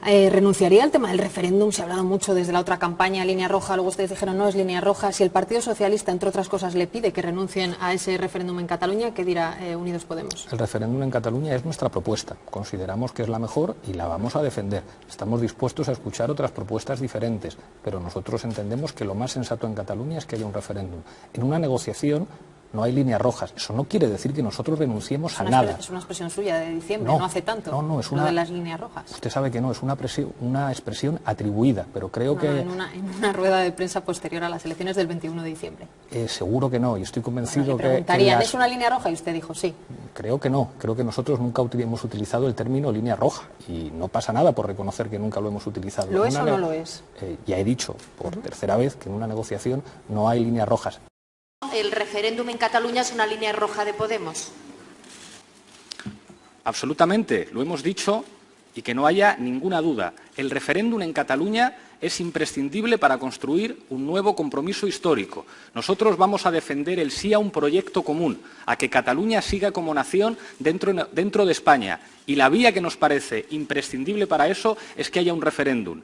¿Renunciaría al tema del referéndum? Se ha hablado mucho desde la otra campaña, línea roja, luego ustedes dijeron no es línea roja. Si el Partido Socialista, entre otras cosas, le pide que renuncien a ese referéndum en Cataluña, ¿qué dirá Unidos Podemos? El referéndum en Cataluña es nuestra propuesta. Consideramos que es la mejor y la vamos a defender. Estamos dispuestos a escuchar otras propuestas diferentes, pero nosotros entendemos que lo más sensato en Cataluña es que haya un referéndum. En una negociación no hay líneas rojas. Eso no quiere decir que nosotros renunciemos a nada. Es una expresión suya de diciembre, no hace tanto. No, es lo de las líneas rojas. Usted sabe que no, es una expresión atribuida, pero creo que... En una rueda de prensa posterior a las elecciones del 21 de diciembre. Seguro que no, y estoy convencido que... ¿Es una línea roja? Y usted dijo sí. Creo que no, creo que nosotros nunca hemos utilizado el término línea roja, y no pasa nada por reconocer que nunca lo hemos utilizado. ¿Lo es o no lo es? Ya he dicho por tercera vez que en una negociación no hay líneas rojas. ¿El referéndum en Cataluña es una línea roja de Podemos? Absolutamente, lo hemos dicho y que no haya ninguna duda. El referéndum en Cataluña es imprescindible para construir un nuevo compromiso histórico. Nosotros vamos a defender el sí a un proyecto común, a que Cataluña siga como nación dentro de España. Y la vía que nos parece imprescindible para eso es que haya un referéndum.